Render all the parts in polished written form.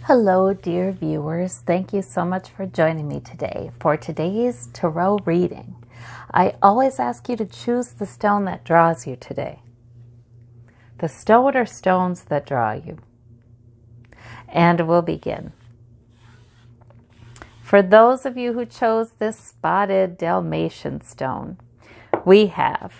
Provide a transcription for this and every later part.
Hello, dear viewers. Thank you so much for joining me today for today's tarot reading. I always ask you to choose the stone that draws you today. The stone or stones that draw you. And we'll begin. For those of you who chose this spotted Dalmatian stone, we have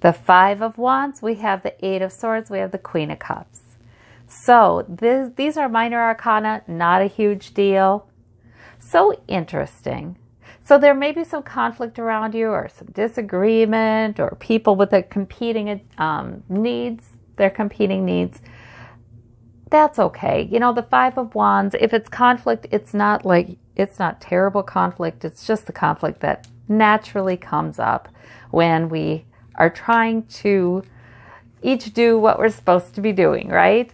the Five of Wands, we have the Eight of Swords, we have the Queen of Cups. So these are minor arcana, not a huge deal. So interesting. So there may be some conflict around you or some disagreement or people with the competing needs, their competing needs. That's okay. You know, the Five of Wands, if it's conflict, it's not terrible conflict. It's just the conflict that naturally comes up when we are trying to each do what we're supposed to be doing, right?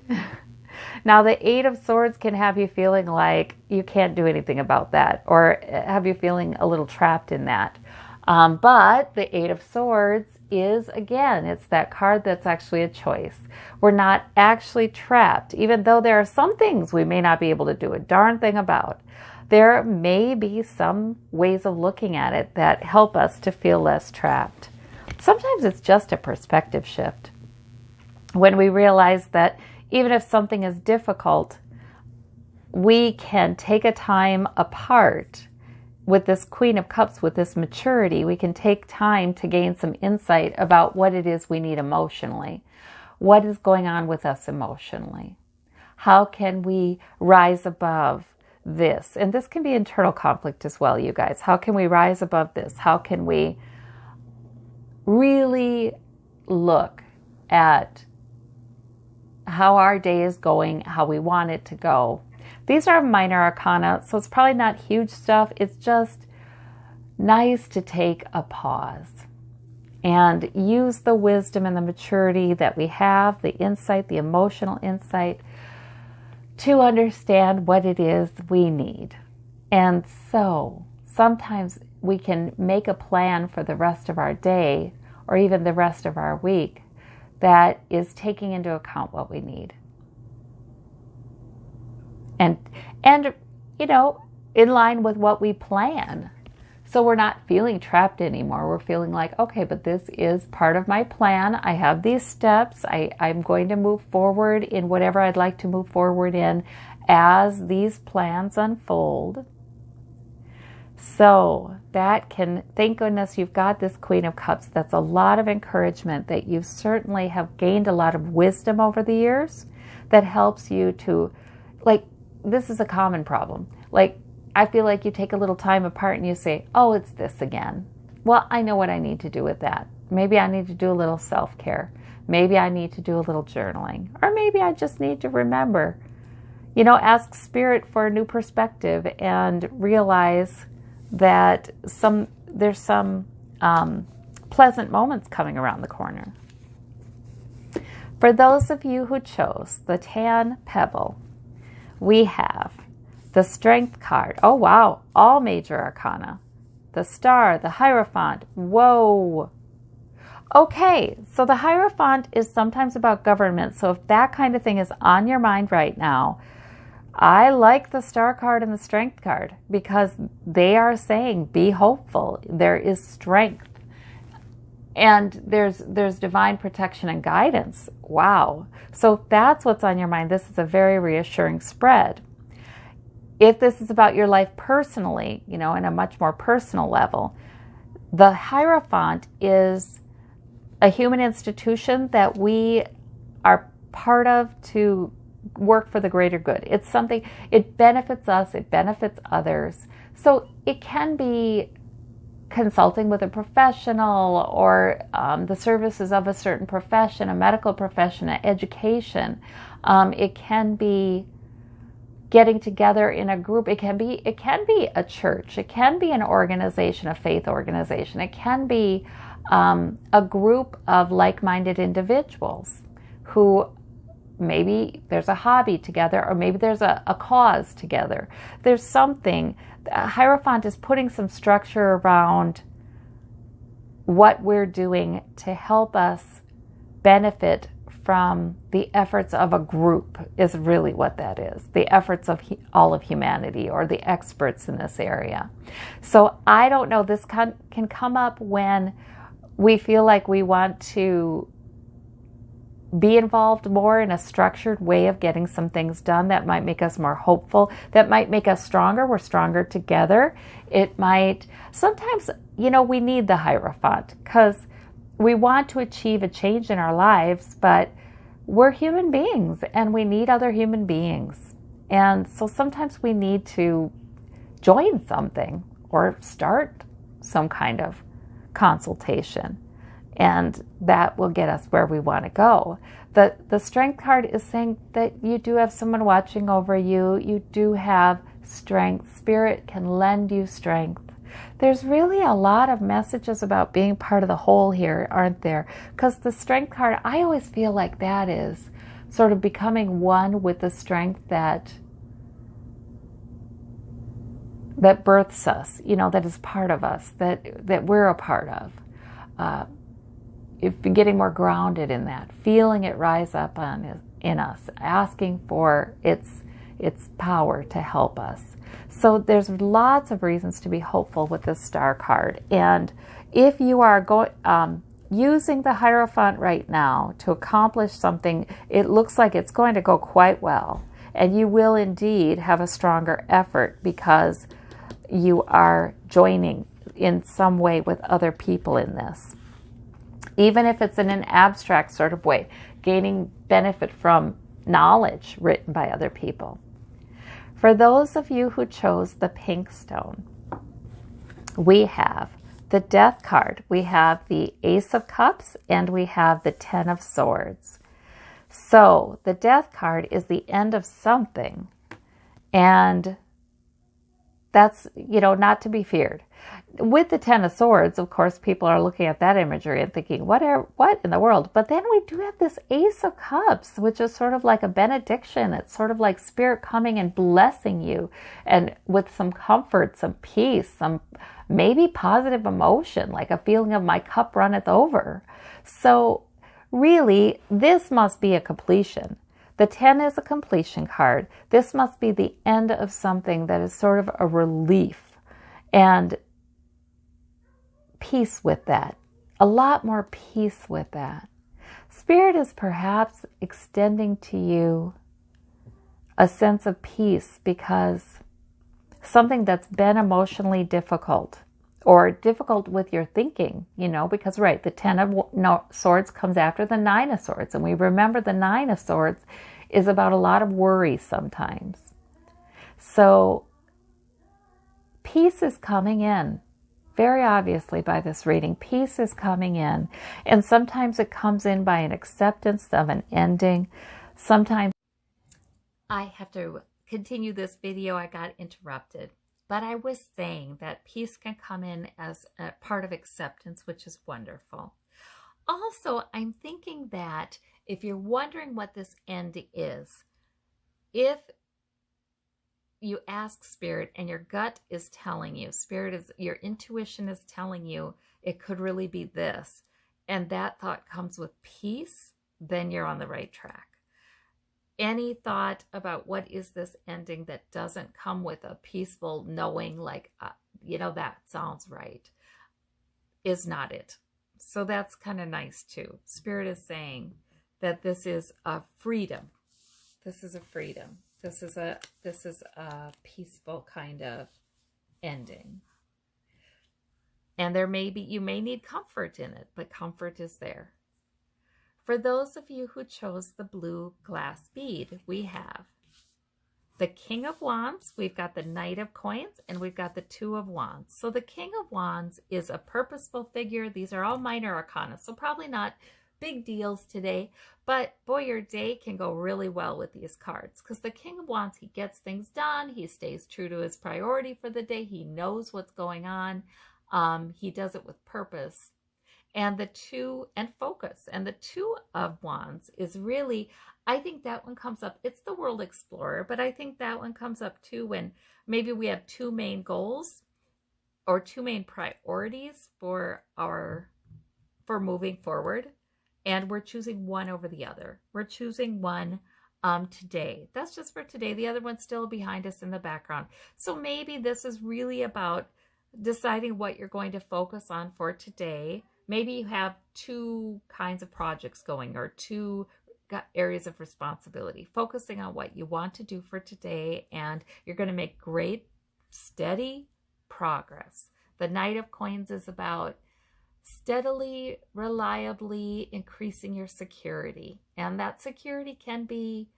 Now, the Eight of Swords can have you feeling like you can't do anything about that, or have you feeling a little trapped in that. But the Eight of Swords is, again, it's that card that's actually a choice. We're not actually trapped, even though there are some things we may not be able to do a darn thing about. There may be some ways of looking at it that help us to feel less trapped. Sometimes it's just a perspective shift. When we realize that even if something is difficult, we can take a time apart with this Queen of Cups, with this maturity. We can take time to gain some insight about what it is we need emotionally. What is going on with us emotionally? How can we rise above this? And this can be internal conflict as well, you guys. How can we rise above this? How can we really look at how our day is going, how we want it to go? These are minor arcana, so it's probably not huge stuff. It's just nice to take a pause and use the wisdom and the maturity that we have, the insight, the emotional insight, to understand what it is we need. And so sometimes we can make a plan for the rest of our day or even the rest of our week that is taking into account what we need. And you know, in line with what we plan. So we're not feeling trapped anymore. We're feeling like, okay, but this is part of my plan. I have these steps. I'm going to move forward in whatever I'd like to move forward in as these plans unfold. So that can, thank goodness you've got this Queen of Cups. That's a lot of encouragement, that you certainly have gained a lot of wisdom over the years that helps you to, like, this is a common problem. Like, I feel like you take a little time apart and you say, oh, it's this again. Well, I know what I need to do with that. Maybe I need to do a little self-care. Maybe I need to do a little journaling. Or maybe I just need to remember, you know, ask Spirit for a new perspective and realize that there's some pleasant moments coming around the corner. For those of you who chose the Tan Pebble, we have the Strength card. Oh, wow. All major arcana. The Star, the Hierophant. Whoa. Okay, so the Hierophant is sometimes about government. So if that kind of thing is on your mind right now, I like the Star card and the Strength card because they are saying, be hopeful. There is strength. And there's divine protection and guidance. Wow. So if that's what's on your mind, this is a very reassuring spread. If this is about your life personally, you know, in a much more personal level, the Hierophant is a human institution that we are part of to work for the greater good. It's something, it benefits us, it benefits others. So it can be consulting with a professional or the services of a certain profession, a medical profession, an education. It can be getting together in a group. It can be a church. It can be an organization, a faith organization. It can be a group of like-minded individuals who maybe there's a hobby together, or maybe there's a cause together. There's something. Hierophant is putting some structure around what we're doing to help us benefit from the efforts of a group is really what that is. The efforts of all of humanity, or the experts in this area. So I don't know, this can come up when we feel like we want to be involved more in a structured way of getting some things done. That might make us more hopeful. That might make us stronger. We're stronger together. It might, sometimes, you know, we need the Hierophant because we want to achieve a change in our lives, but we're human beings and we need other human beings. And so sometimes we need to join something or start some kind of consultation. And that will get us where we want to go. The Strength card is saying that you do have someone watching over you. You do have strength. Spirit can lend you strength. There's really a lot of messages about being part of the whole here, aren't there? Because the Strength card, I always feel like that is sort of becoming one with the strength that births us, you know, that is part of us, that we're a part of. If getting more grounded in that, feeling it rise up in us, asking for its power to help us. So there's lots of reasons to be hopeful with this Star card. And if you are using the Hierophant right now to accomplish something, it looks like it's going to go quite well. And you will indeed have a stronger effort because you are joining in some way with other people in this. Even if it's in an abstract sort of way, gaining benefit from knowledge written by other people. For those of you who chose the pink stone, we have the Death card, we have the Ace of Cups, and we have the Ten of Swords. So the Death card is the end of something, and that's, you know, not to be feared. With the Ten of Swords, of course, people are looking at that imagery and thinking, what in the world? But then we do have this Ace of Cups, which is sort of like a benediction. It's sort of like Spirit coming and blessing you, and with some comfort, some peace, some maybe positive emotion, like a feeling of my cup runneth over. So really, this must be a completion. The 10 is a completion card. This must be the end of something that is sort of a relief and peace with that. A lot more peace with that. Spirit is perhaps extending to you a sense of peace because something that's been emotionally difficult or difficult with your thinking, you know, because, right, the 10 of Swords comes after the 9 of Swords. And we remember the 9 of Swords is about a lot of worry sometimes. So peace is coming in, very obviously by this reading. Peace is coming in. And sometimes it comes in by an acceptance of an ending. Sometimes I have to continue this video. I got interrupted. But I was saying that peace can come in as a part of acceptance, which is wonderful. Also, I'm thinking that if you're wondering what this end is, if you ask Spirit and your gut is telling you, your intuition is telling you it could really be this, and that thought comes with peace, then you're on the right track. Any thought about what is this ending that doesn't come with a peaceful knowing, like, you know, that sounds right, is not it. So that's kind of nice too. Spirit is saying that this is a freedom. This is a freedom. This is a peaceful kind of ending. And you may need comfort in it, but comfort is there. For those of you who chose the blue glass bead, we have the King of Wands, we've got the Knight of Coins, and we've got the Two of Wands. So the King of Wands is a purposeful figure. These are all minor arcana, so probably not big deals today, but boy, your day can go really well with these cards because the King of Wands, he gets things done. He stays true to his priority for the day. He knows what's going on. He does it with purpose. And the Two, and focus. And the Two of Wands is really, I think that one comes up. It's the World Explorer, but I think that one comes up too when maybe we have two main goals or two main priorities for moving forward. And we're choosing one over the other. We're choosing one today. That's just for today. The other one's still behind us in the background. So maybe this is really about deciding what you're going to focus on for today. Maybe you have two kinds of projects going or two areas of responsibility, focusing on what you want to do for today, and you're going to make great, steady progress. The Knight of Coins is about steadily, reliably increasing your security. And that security can be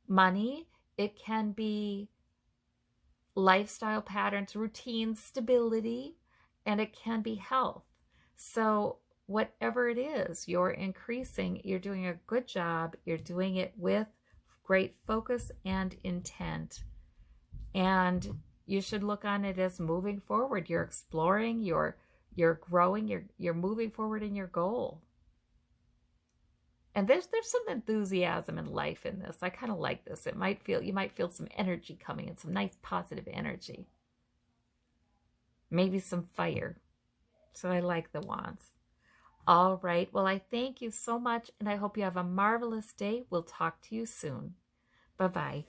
money, it can be lifestyle patterns, routines, stability, and it can be health. So whatever it is you're increasing, you're doing a good job. You're doing it with great focus and intent. And you should look on it as moving forward. You're exploring, you're growing, you're moving forward in your goal. And there's some enthusiasm and life in this. I kind of like this. You might feel some energy coming in, some nice positive energy. Maybe some fire. So I like the wands. All right. Well, I thank you so much, and I hope you have a marvelous day. We'll talk to you soon. Bye-bye.